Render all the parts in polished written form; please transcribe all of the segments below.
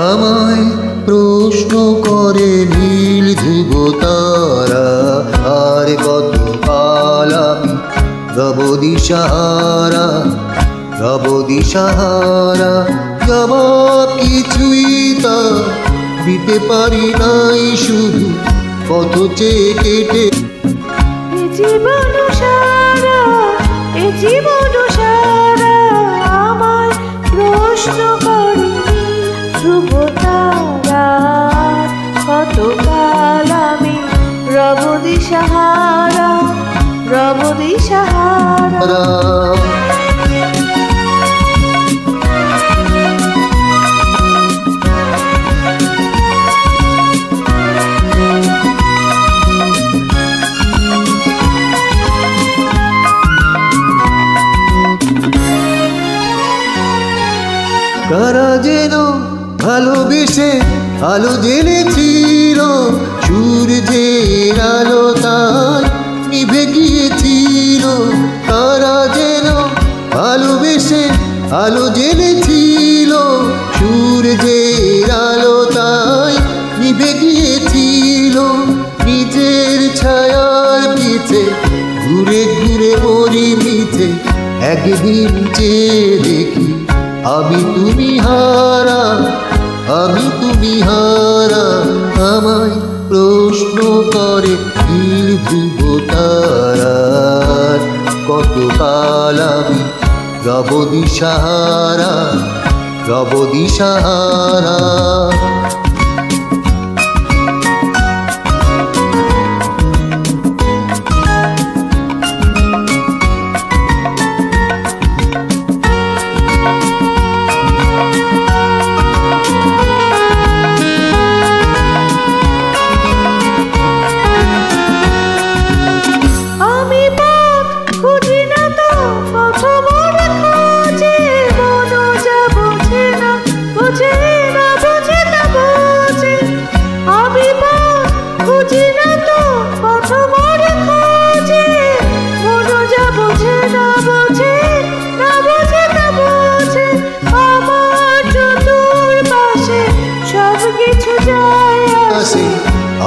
আমায় প্রশ্ন করে নীল ধ্রুব তারা, আর কত কাল আমি রব দিশাহারা, রব দিশাহারা। জবাব কিছুই তা দিতে পারি নাই, শুধু পথ চেয়ে কেটে জীবন সারা, এ জীবন সারা। আমায় প্রশ্ন করি ধ্রুব তারা, কত কাল আমি রব দিশাহারা, রব দিশাহারা। কারা যেন ভালোবেসে আলো জেনেছিল, সূর্যের আলো তার নিভে গিয়েছিল। কারা যেন ভালোবেসে আলো জেনেছিল, সূর্যের আলো তাই নিভে গিয়েছিল। নিজের ছায়ার পিছে ঘুরে ঘুরে মরি মিছে, একদিন চেয়ে দেখি আমি তুমি হারা, আমি তুমি হারা। আমায় প্রশ্ন করে নীল ধ্রুব তারার, কত কাল আমি রব দিশাহারা, রব দিশাহারা।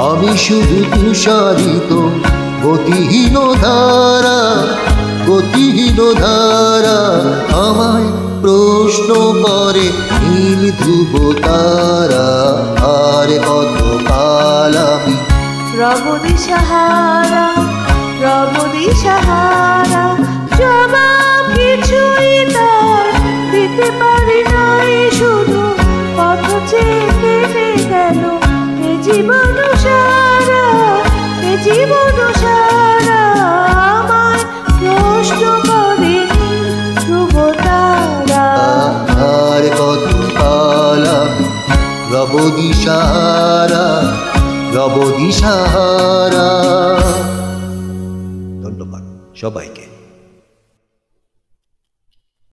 আমি শুধু তুষারিত গতিহীন ধারা, গতিহীন ধারা। আমায় প্রশ্ন করে নীল ধ্রুব তারা, আর কত কাল আমি রব দিশাহারা, রব দিশাহারা। জবাব কিছুই তার দিতে পারি নাই, শুধু পথ চেয়ে কেটে গেল এ জীবন সারা, এ জীবন সারা। আমায় প্রশ্ন করে ধ্রুব তারা, আর কত কাল আমি রব দিশাহারা, রব দিশাহারা। ধন্যবাদ সবাইকে।